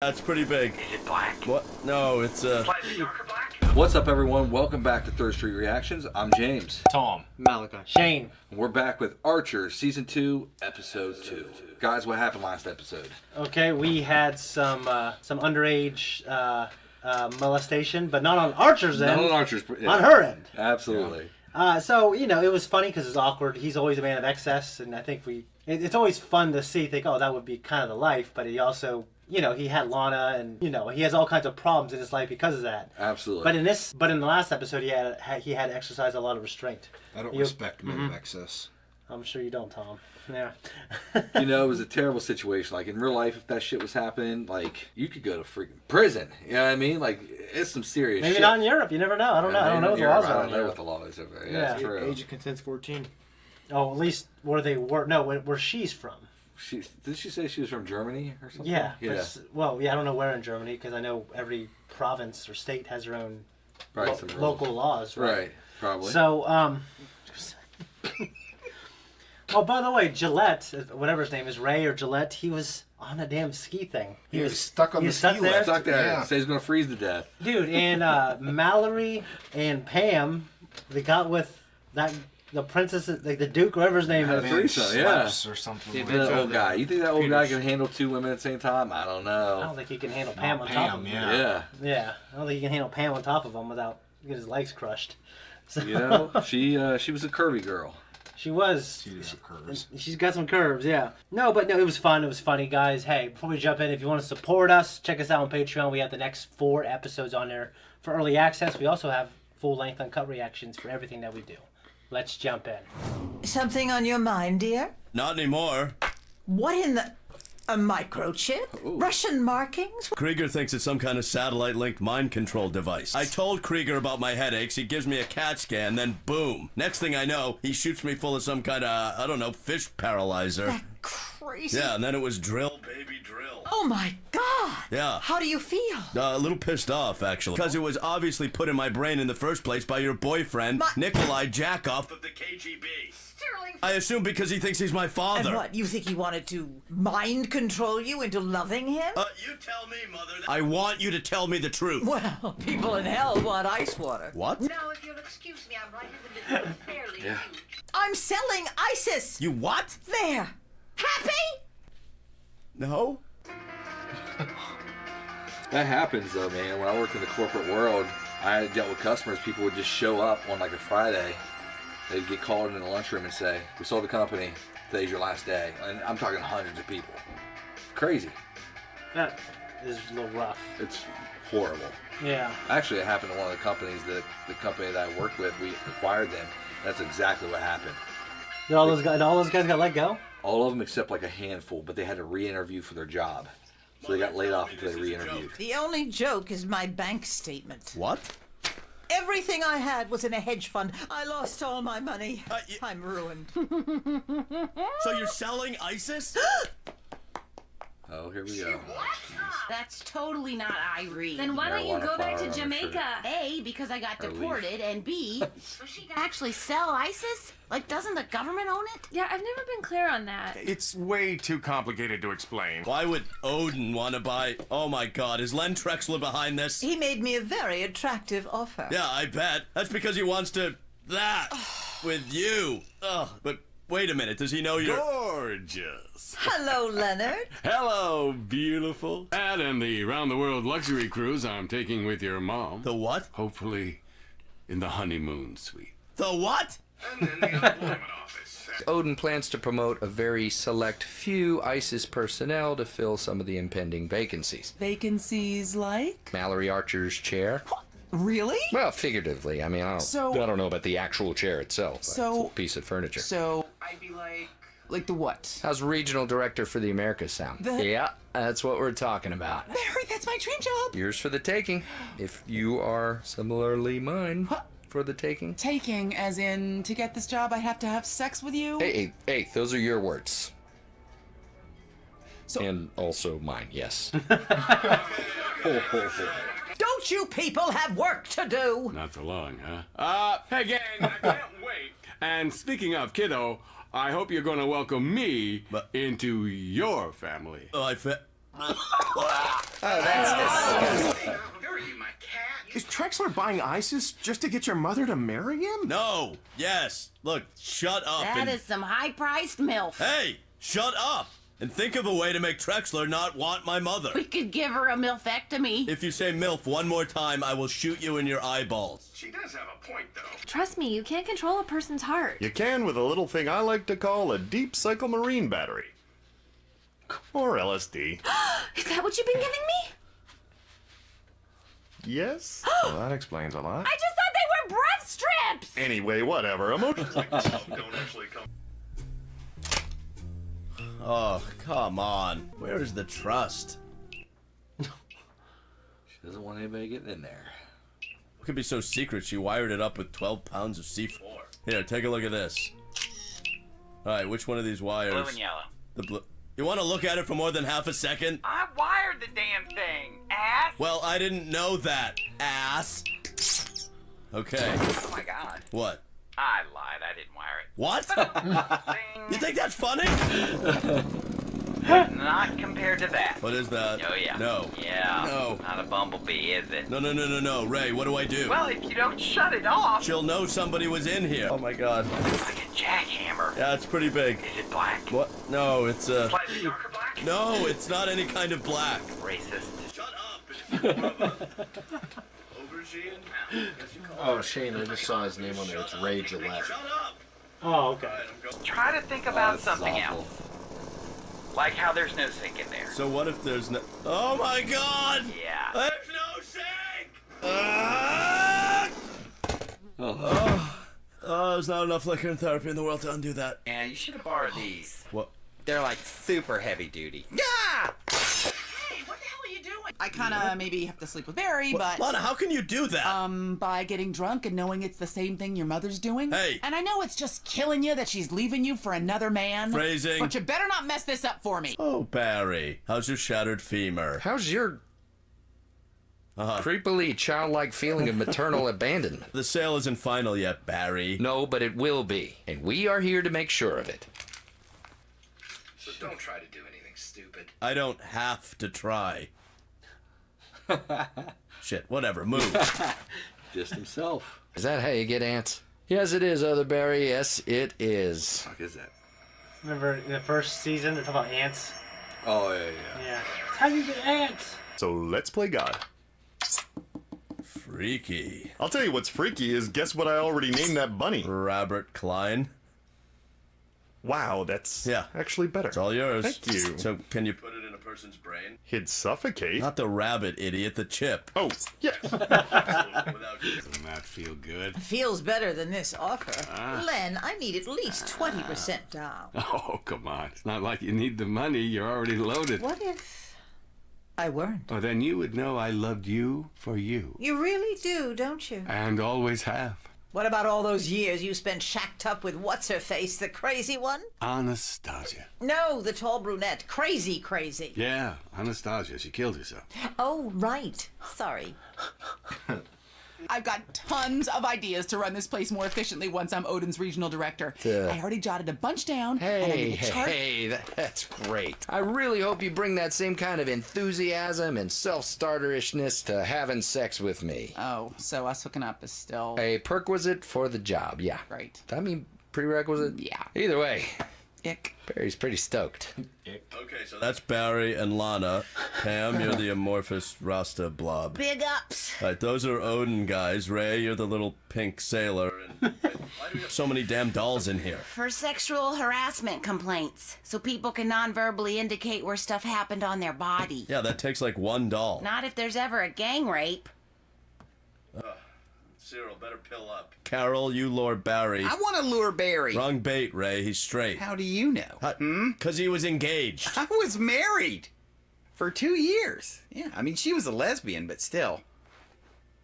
That's pretty big. Is it black? What? No, it's Slightly darker black? What's up, everyone? Welcome back to Third Street Reactions. I'm James. Tom. Malachi. Shane. We're back with Archer, Season 2, Episode 2. Guys, what happened last episode? Okay, we had some underage molestation, but not on Archer's end. Not on Archer's. Yeah. On her end. Absolutely. So, you know, it was funny because it's awkward. He's always a man of excess, and I think it's always fun to think, oh, that would be kind of the life, but he also, you know, he had Lana, and, you know, he has all kinds of problems in his life because of that. Absolutely. But in the last episode, he had to exercise a lot of restraint. I don't respect men of excess. I'm sure you don't, Tom. Yeah. You know, it was a terrible situation. Like, in real life, if that shit was happening, like, you could go to freaking prison. You know what I mean? Like, it's some serious shit. Maybe not in Europe. You never know. I don't know. I don't know what the laws are. I don't know what the law is over there. Yeah, it's true. Age of consent's 14. Oh, at least where she's from. Did she say she was from Germany or something? Yeah. Yeah. Well, yeah, I don't know where in Germany because I know every province or state has their own local laws. Right. Probably. So, oh, by the way, Gillette, whatever his name is, Ray or Gillette, he was on a damn ski thing. He was stuck on the ski stuck there. lift. Stuck there. Yeah. Says he's gonna freeze to death. Dude, and Mallory and Pam, they got with the princess, like the Duke, whatever his name is. Threesome, yeah. Or something. Yeah, like that that. old guy. You think that old guy can handle two women at the same time? I don't know. I don't think he can handle Pam on top of him. Yeah. Yeah, I don't think he can handle Pam on top of him without getting his legs crushed. So, You know, she was a curvy girl. She was. She did have curves. She's got some curves, yeah. No, it was fun. It was funny, guys. Hey, before we jump in, if you want to support us, check us out on Patreon. We have the next 4 episodes on there for early access. We also have full-length uncut reactions for everything that we do. Let's jump in. Something on your mind, dear? not anymore. What in the... A microchip? Russian markings? Krieger thinks it's some kind of satellite-linked mind control device. I told Krieger about my headaches, he gives me a CAT scan, then boom. Next thing I know, he shoots me full of some kind of, I don't know, fish paralyzer. That crazy... Yeah, and then it was drill, baby, drill. Oh my God! Yeah. How do you feel? A little pissed off, actually. Because it was obviously put in my brain in the first place by your boyfriend, Nikolai Jackoff of the KGB. Sterling... I assume because he thinks he's my father. And what, you think he wanted to mind control you into loving him? You tell me, Mother. I want you to tell me the truth. Well, people in hell want ice water. What? Now, if you'll excuse me, I'm right in the middle of a fairly huge... I'm selling ISIS! You what? There! Happy? No? That happens though, man. When I worked in the corporate world, I dealt with customers. People would just show up on like a Friday. They'd get called in the lunchroom and say, "We sold the company. Today's your last day." And I'm talking hundreds of people. Crazy. That is a little rough. It's horrible. Yeah. Actually, it happened to one of the companies that I worked with. We acquired them. That's exactly what happened. Did all those guys got let go? All of them except like a handful, but they had to re-interview for their job. So they got laid off until they re-interviewed. The only joke is my bank statement. What? Everything I had was in a hedge fund. I lost all my money. I'm ruined. So you're selling ISIS? Oh, here we go. That's totally not Irene. Then why don't you Marijuana go back flower to on her Jamaica? A, because I got Or deported, and B, actually sell ISIS? Like, doesn't the government own it? Yeah, I've never been clear on that. It's way too complicated to explain. Why would Odin want to buy... Oh my God, is Len Trexler behind this? He made me a very attractive offer. Yeah, I bet. That's because he wants to... That. With you. Ugh, but wait a minute, does he know you're... Gorgeous. Hello, Leonard. Hello, beautiful. That and the round-the-world luxury cruise I'm taking with your mom. The what? Hopefully in the honeymoon suite. The what? And then the unemployment office. Odin plans to promote a very select few ISIS personnel to fill some of the impending vacancies. Vacancies like? Mallory Archer's chair. Really? Well, figuratively. I mean, I don't know about the actual chair itself. So- It's a piece of furniture. So, I'd be like the what? How's regional director for the Americas sound? Yeah, that's what we're talking about. Barry, that's my dream job. Yours for the taking, if you are similarly mine for the taking. Taking, as in, to get this job, I have to have sex with you? Hey, those are your words. So- And also mine, yes. Don't you people have work to do? Not for long, huh? Hey gang, I can't wait. And speaking of kiddo, I hope you're gonna welcome me into your family. Oh, Oh, that's disgusting. Is Trexler buying ISIS just to get your mother to marry him? No. Yes. Look, shut up. That is some high-priced MILF. Hey, shut up. And think of a way to make Trexler not want my mother. We could give her a MILFectomy. If you say MILF one more time, I will shoot you in your eyeballs. She does have a point, though. Trust me, you can't control a person's heart. You can with a little thing I like to call a deep cycle marine battery. Or LSD. Is that what you've been giving me? Yes? Well, that explains a lot. I just thought they were breath strips! Anyway, whatever. Emotions like this don't actually come. Oh, come on. Where is the trust? She doesn't want anybody getting in there. It could be so secret she wired it up with 12 pounds of C4. Here, take a look at this. Alright, which one of these wires? Blue and yellow. The blue. You want to look at it for more than half a second? I wired the damn thing, ass! Well, I didn't know that, ass. Okay. Oh my god. What? I lied, I didn't wire it. What? You think that's funny? Not compared to that. What is that? Oh yeah. No. Yeah. No. Not a bumblebee, is it? No. Ray, what do I do? Well, if you don't shut it off... She'll know somebody was in here. Oh my god. Like a jackhammer. Yeah, it's pretty big. Is it black? What? No, it's Slightly darker black? No, it's not any kind of black. Racist. Shut up. It's more of a aubergine. Oh, Shane, I just saw his name on there. It's Ray Gillette. Shut up. Oh, okay. Try to think about this is something awful. else. Like how there's no sink in there. So what if there's no... Oh my god! Yeah. There's no sink! Ah! Oh, there's not enough liquor and therapy in the world to undo that. Yeah, you should have borrowed these. What? They're like super heavy duty. Yeah! Hey, what the hell are you doing? I kind of maybe have to sleep with Barry, but... Lana, how can you do that? By getting drunk and knowing it's the same thing your mother's doing. Hey. And I know it's just killing you that she's leaving you for another man. Phrasing. But you better not mess this up for me. Oh, Barry, how's your shattered femur? How's your creepily childlike feeling of maternal abandonment? The sale isn't final yet, Barry. No, but it will be, and we are here to make sure of it. So don't try to do anything stupid. I don't have to try. Shit, whatever, move. Just himself. Is that how you get ants? Yes, it is, Other Barry. Yes, it is. What the fuck is that? Remember in the first season, they're talking about ants? Oh, yeah. Yeah. It's how you get ants. So let's play God. Freaky. I'll tell you what's freaky is guess what I already named that bunny. Robert Klein. Wow, that's Yeah. actually better. It's all yours. Thank you. So, can you put it in a person's brain? He'd suffocate. Not the rabbit, idiot, the chip. Oh, yeah. Doesn't that feel good? Feels better than this offer. Len, I need at least 20% down. Oh, come on. It's not like you need the money. You're already loaded. What if I weren't? Oh, then you would know I loved you for you. You really do, don't you? And always have. What about all those years you spent shacked up with what's-her-face, the crazy one? Anastasia. No, the tall brunette. Crazy. Yeah, Anastasia. She killed herself. Oh, right. Sorry. I've got tons of ideas to run this place more efficiently once I'm Odin's regional director. I already jotted a bunch down. and I made a chart. That's great. I really hope you bring that same kind of enthusiasm and self-starterishness to having sex with me. Oh, so us hooking up is still... A perquisite for the job, yeah. Right. I mean, prerequisite? Yeah. Either way, Ick. Barry's pretty stoked. Okay, so that's Barry and Lana. Pam, you're the amorphous Rasta blob. Big ups. All right, those are Odin guys. Ray, you're the little pink sailor. And why do we have so many damn dolls in here? For sexual harassment complaints, so people can non-verbally indicate where stuff happened on their body. Yeah, that takes like one doll. Not if there's ever a gang rape. Cyril, better pill up. Carol, you lure Barry. I want to lure Barry. Wrong bait, Ray. He's straight. How do you know? Because he was engaged. I was married for 2 years. Yeah, I mean, she was a lesbian, but still.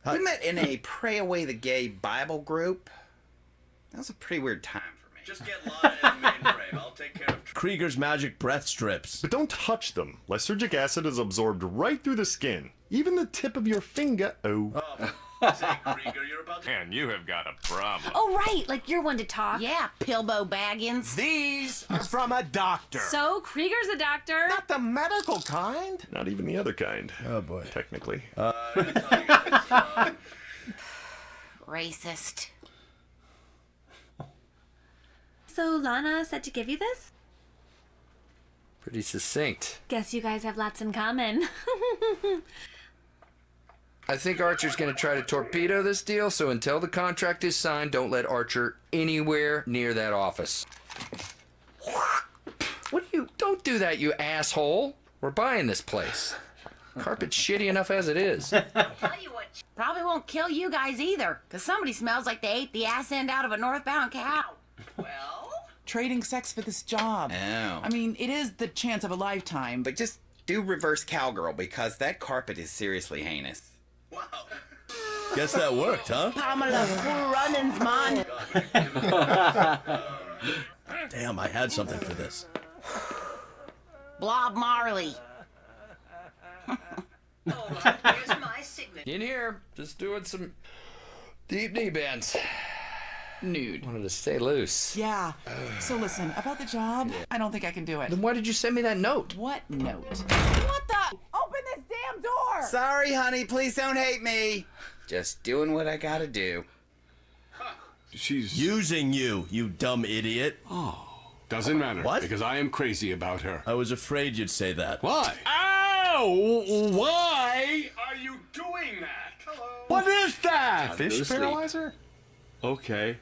We met in a Pray Away the Gay Bible group. That was a pretty weird time for me. Just get Lana in the mainframe. I'll take care of Krieger's magic breath strips. But don't touch them. Lysergic acid is absorbed right through the skin. Even the tip of your finger. Say, Krieger, you're about to... Man, you have got a problem. Oh, right. Like you're one to talk. Yeah, Pilbo Baggins. These are from a doctor. So, Krieger's a doctor. Not the medical kind. Not even the other kind. Oh, boy. Technically. Racist. So, Lana said to give you this? Pretty succinct. Guess you guys have lots in common. I think Archer's gonna try to torpedo this deal, so until the contract is signed, don't let Archer anywhere near that office. Don't do that, you asshole. We're buying this place. Carpet's shitty enough as it is. Probably won't kill you guys either, because somebody smells like they ate the ass end out of a northbound cow. Trading sex for this job. Oh. I mean, it is the chance of a lifetime. But just do reverse cowgirl, because that carpet is seriously heinous. Guess that worked, huh? Pamela, cool runnings, man. Damn, I had something for this. Blob Marley. In here, just doing some deep knee bends. Nude. Wanted to stay loose. Yeah. So listen, about the job, I don't think I can do it. Then why did you send me that note? What note? What the? Open this damn door! Sorry, honey. Please don't hate me. Just doing what I gotta do. She's using you, you dumb idiot. Oh. Doesn't matter. What? Because I am crazy about her. I was afraid you'd say that. Why? Ow! Why are you doing that? Hello. What is that? Fish paralyzer? Okay.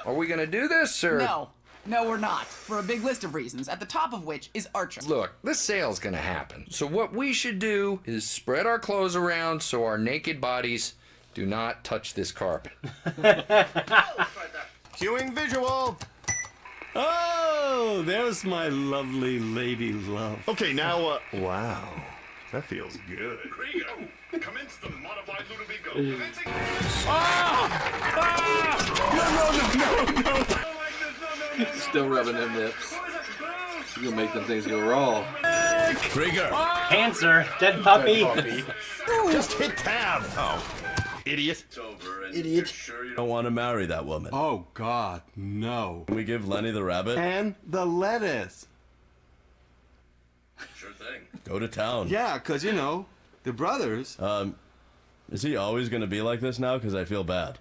Are we gonna do this, or? No. No, we're not. For a big list of reasons, at the top of which is Archer. Look, this sale's gonna happen. So what we should do is spread our clothes around so our naked bodies do not touch this carpet. Cueing visual. Oh, there's my lovely lady love. Okay, now, wow. That feels good. Krieger, commence the modified Ludovico. Commencing... No. Still rubbing them nips. You're gonna make them things go raw. Krieger. Cancer. Dead puppy. Just hit tab. Oh, idiot. It's over, and idiot. Sure you don't want to marry that woman. Oh, God, no. Can we give Lenny the rabbit? And the lettuce. Sure thing. Go to town. Yeah, 'cause, you know, the brothers. Is he always going to be like this now? Because I feel bad.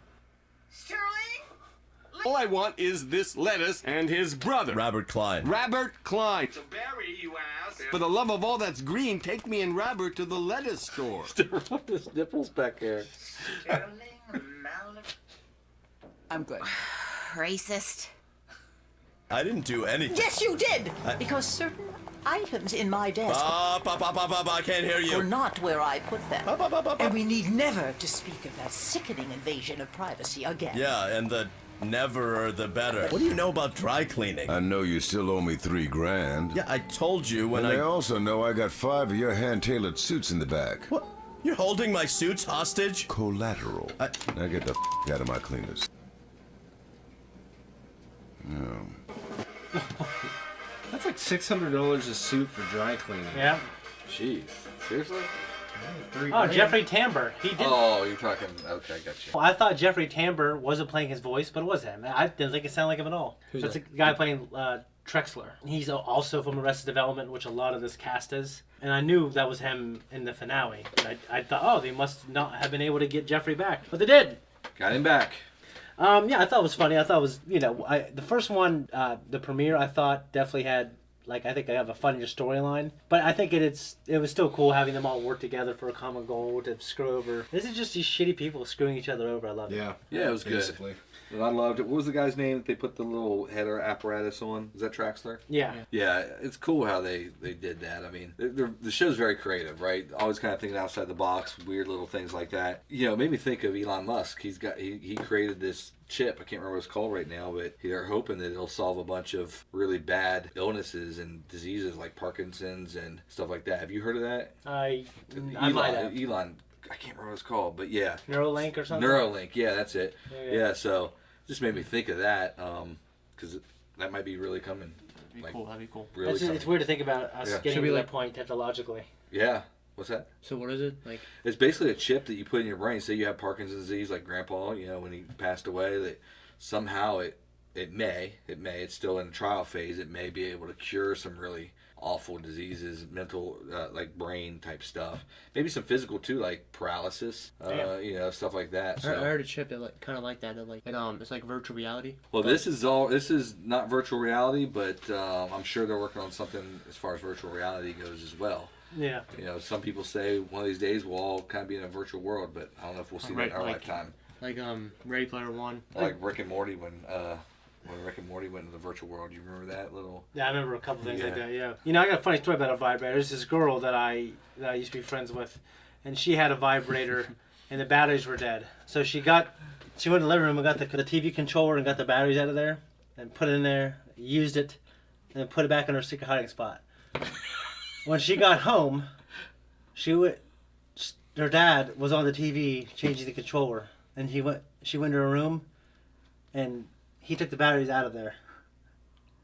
All I want is this lettuce and his brother. Robert Klein. Robert Klein. So Barry, you asked. For the love of all that's green, take me and Robert to the lettuce store. His nipples back there. I'm good. Racist. I didn't do anything. Yes, you did! Because certain items in my desk I can't hear you. were not where I put them. And we need never to speak of that sickening invasion of privacy again. Yeah, and the never the better. What do you know about dry cleaning? I know you still owe me $3 grand. Yeah, I told you when and I also know I got 5 of your hand-tailored suits in the back. What? You're holding my suits hostage? Collateral. Now get the out of my cleaners. That's like $600 a suit for dry cleaning. Yeah. Jeez. Seriously? Oh, Jeffrey Tambor. He did. Oh, you're talking. Okay, gotcha. Well, I thought Jeffrey Tambor wasn't playing his voice, but it was him. I didn't think it sounded like him at all. Who's That's that? a guy playing Trexler. He's also from Arrested Development, which a lot of this cast is. And I knew that was him in the finale. I thought, oh, they must not have been able to get Jeffrey back. But they did. Got him back. Yeah, I thought it was funny. I thought it was, the first one, the premiere, I thought definitely had, I think they have a funnier storyline. But I think it was still cool having them all work together for a common goal to screw over. This is just these shitty people screwing each other over. I love it. Yeah, it was good. Basically. And I loved it. What was the guy's name that they put the little header apparatus on? Is that Traxler? Yeah. Yeah, it's cool how they did that. I mean, the show's very creative, right? Always kind of thinking outside the box, weird little things like that. It made me think of Elon Musk. He created this chip. I can't remember what it's called right now, but they're hoping that it'll solve a bunch of really bad illnesses and diseases like Parkinson's and stuff like that. Have you heard of that? I might have. Elon, I can't remember what it's called, but yeah. Neuralink or something? Neuralink, yeah, that's it. Yeah. So just made me think of that, because that might be really coming. That'd be cool. Really It's weird to think about us Yeah. getting to that point technologically. Yeah. What's that? So what is it like? It's basically a chip that you put in your brain. Say you have Parkinson's disease, like Grandpa, when he passed away, that somehow it's still in the trial phase. It may be able to cure some really awful diseases, mental, like brain type stuff. Maybe some physical too, like paralysis, stuff like that. So. I heard a chip that kind of like that. It's like virtual reality. Well, this is not virtual reality, but I'm sure they're working on something as far as virtual reality goes as well. Yeah. Some people say one of these days we'll all kind of be in a virtual world, but I don't know if we'll see that in our lifetime. Like Ready Player One. Like Rick and Morty when Rick and Morty went into the virtual world. You remember that little? Yeah, I remember a couple things like that. Yeah. I got a funny story about a vibrator. There's this girl that I used to be friends with, and she had a vibrator, and the batteries were dead. So she went to the living room and got the TV controller and got the batteries out of there, and put it in there, used it, and then put it back in her secret hiding spot. When she got home, her dad was on the TV changing the controller, and she went to her room, and he took the batteries out of there.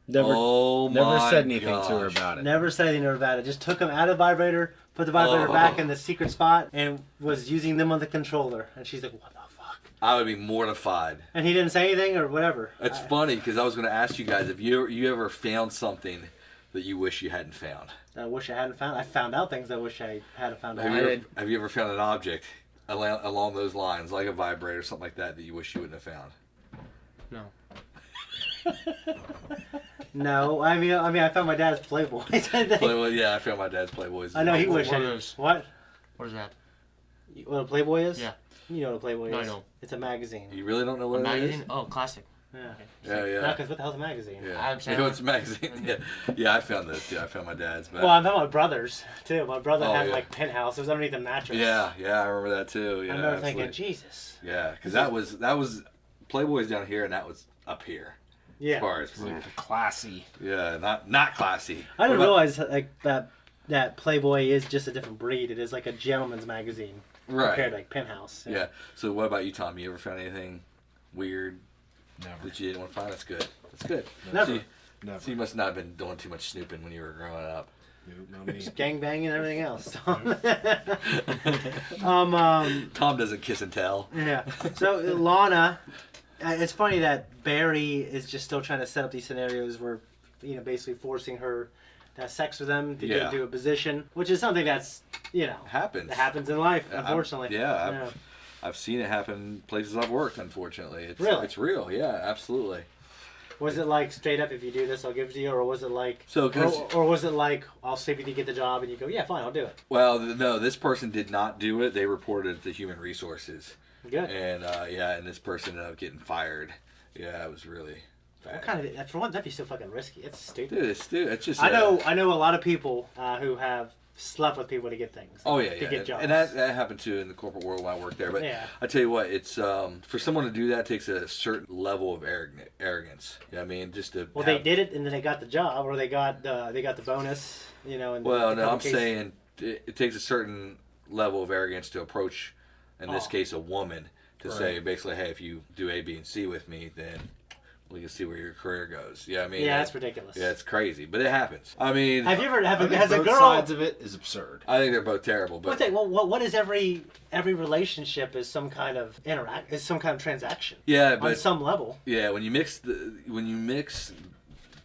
Never said anything to her about it. Never said anything to her about it. Just took them out of the vibrator, put the vibrator back in the secret spot, and was using them on the controller. And she's like, what the fuck? I would be mortified. And he didn't say anything or whatever. It's funny because I was going to ask you guys if you ever found something that you wish you hadn't found. I wish I hadn't found. I found out things I wish I hadn't found out. Have you ever found an object along those lines, like a vibrator or something like that you wish you wouldn't have found? No. No, I mean, I found my dad's Playboys. Yeah, I found my dad's Playboys. I know he wished. What? What is that? What a Playboy is? Yeah. You know what a Playboy is? No, I know. It's a magazine. You really don't know what a it is? magazine? Oh, classic. Yeah. Okay. Yeah. No, because what the hell's a magazine? Yeah. It's a magazine. Yeah, I found those too. I found my dad's. But... Well, I found my brother's too. My brother had like penthouse. It was underneath the mattress. Yeah, I remember that too. Yeah, I remember thinking, Jesus. Yeah, because that was Playboy's down here and that was up here. Yeah. As far as classy. Yeah, not classy. I didn't realize like that Playboy is just a different breed. It is like a gentleman's magazine. Right. Compared to like Penthouse. Yeah. So what about you, Tom? You ever found anything weird that you didn't want to find? That's good. That's good. Never. Never. So you must not have been doing too much snooping when you were growing up. Just gangbanging and everything else. Tom doesn't kiss and tell. Yeah. So Lana, it's funny that Barry is just still trying to set up these scenarios where, basically forcing her to have sex with them to get into a position, which is something that's, happens. It happens in life, unfortunately. I've seen it happen places I've worked. Unfortunately, it's real. Yeah, absolutely. Was it like straight up, if you do this, I'll give it to you, or was it like, or was it like, I'll save you to get the job, and you go, yeah, fine, I'll do it? Well, no, this person did not do it. They reported it to Human Resources. Good. And and this person ended up getting fired. Yeah, it was really bad. What kind of, for one, that'd be so fucking risky. It's stupid. Dude, it's just. I know a lot of people who have slept with people to get things. Oh yeah, to get jobs. And that happened too in the corporate world when I worked there. But I tell you what, it's for someone to do that takes a certain level of arrogance. You know what I mean? Just to. Well, they did it, and then they got the job, or they got the bonus. Well, no, I'm saying it takes a certain level of arrogance to approach, in this case, a woman, to say basically, hey, if you do A, B, and C with me, then we can see where your career goes. Yeah, I mean, that's ridiculous. Yeah, it's crazy, but it happens. I mean, have you ever has a girl? Both sides of it is absurd. I think they're both terrible. But what is every relationship is some kind of transaction. Yeah, but on some level. Yeah, when you mix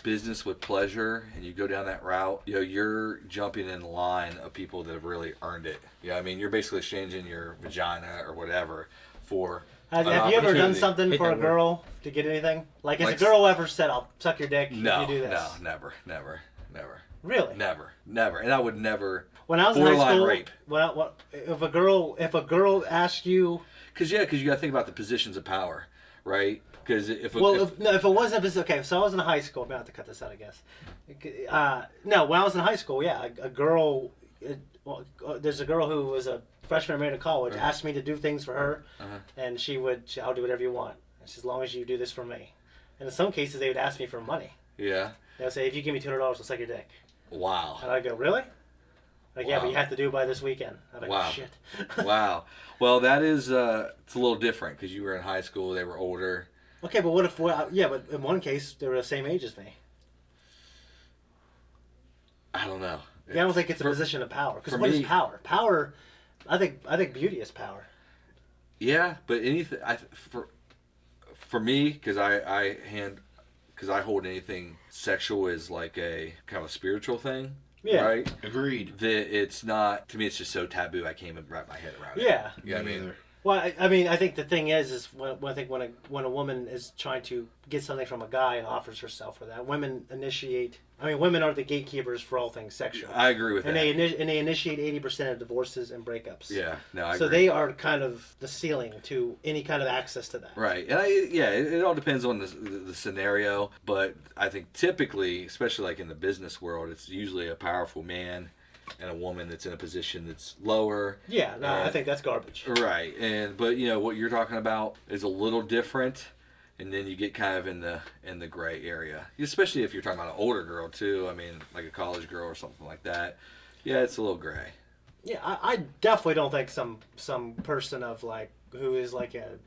business with pleasure and you go down that route, you're jumping in the line of people that have really earned it. I mean, you're basically exchanging your vagina or whatever for. Have you ever done something for a girl to get anything? Like, has a girl ever said, "I'll suck your dick if you do this"? No, never. Really? Never. And I would never. When I was in high school, rape. If a girl asks you, because you got to think about the positions of power, right? Because if it wasn't okay, so I was in high school. I'm about to cut this out, I guess. No, when I was in high school, a girl. There's a girl who was a freshman at Marietta College, asked me to do things for her, and I'll do whatever you want, as long as you do this for me. And in some cases, they would ask me for money. Yeah. They'll say, if you give me $200, I'll suck your dick. Wow. And I'd go, really? Like, yeah, but you have to do it by this weekend. I'm like, wow. Shit. Wow. Well, that is, it's a little different, because you were in high school, they were older. Okay, but what if, but in one case, they were the same age as me. I don't know. I don't think it's a position of power. Because what is power? Power, I think beauty is power. Yeah, but anything for me, because I hold anything sexual as like a kind of a spiritual thing. Yeah. Right. Agreed. That it's not, to me. It's just so taboo. I can't even wrap my head around it. Yeah. You know what I mean? Well, I mean, I think the thing is when a woman is trying to get something from a guy and offers herself for that, women initiate. I mean, women are the gatekeepers for all things sexual. I agree with and that. They initiate 80% of divorces and breakups. Yeah, no, I so agree. they are kind of the ceiling to any kind of access to that. Right, and it all depends on the scenario, but I think typically, especially like in the business world, it's usually a powerful man and a woman that's in a position that's lower. Yeah, no, I think that's garbage. Right, but you know what you're talking about is a little different, and then you get kind of in the gray area, especially if you're talking about an older girl too. I mean, like a college girl or something like that. Yeah, it's a little gray. Yeah, I definitely don't think some person of like who is like a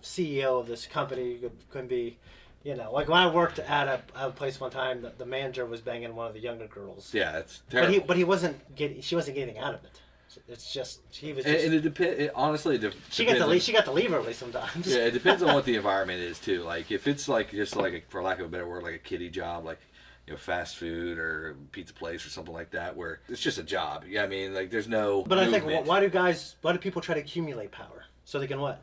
CEO of this company can be. You know, like when I worked at a place one time, the manager was banging one of the younger girls. Yeah, it's terrible. But he wasn't getting. She wasn't getting out of it. It's just she was. Just, and it depends. Honestly, she got to leave. She got to leave early sometimes. Yeah, it depends on what the environment is too. Like if it's like just like for lack of a better word, like a kiddie job, like fast food or pizza place or something like that, where it's just a job. Yeah, I mean, like there's no. But movement. I think why do people try to accumulate power so they can what?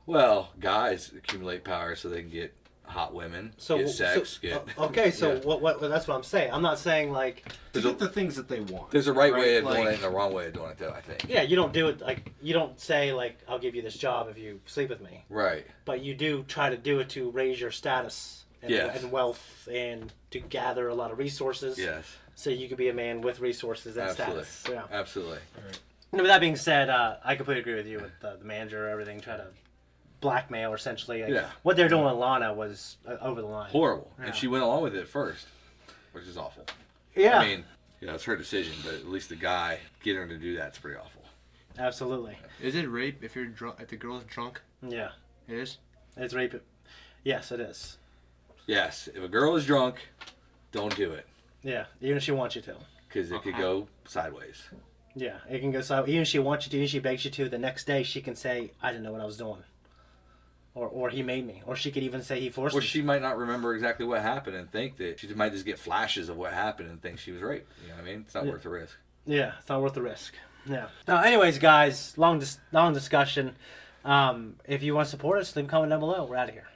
Well, guys accumulate power so they can get hot women, get sex, okay. So yeah. what? That's what I'm saying. I'm not saying like to get the things that they want. There's a right way of doing it and a wrong way of doing it, though. I think. Yeah, you don't do it like you don't say like I'll give you this job if you sleep with me. Right. But you do try to do it to raise your status and wealth and to gather a lot of resources. Yes. So you could be a man with resources and status. Yeah. Absolutely. Right. And with that being said, I completely agree with you with the manager, everything, try to blackmail essentially. Like, what they're doing with Lana was over the line. Horrible. Yeah. And she went along with it at first, which is awful. Yeah. I mean, it's her decision, but at least the guy getting her to do that's pretty awful. Absolutely. Is it rape if you're drunk? If the girl's drunk? Yeah. It is. It's rape. Yes, it is. Yes, if a girl is drunk, don't do it. Yeah, even if she wants you to. Because it could go sideways. Yeah, it can go sideways. Even if she wants you to, even if she begs you to, the next day she can say, I didn't know what I was doing. Or he made me. Or she could even say he forced me. Or she might not remember exactly what happened and think that she might just get flashes of what happened and think she was raped. You know what I mean? It's not worth the risk. Yeah, it's not worth the risk. Yeah. Now, anyways, guys, long discussion. If you want to support us, leave a comment down below. We're out of here.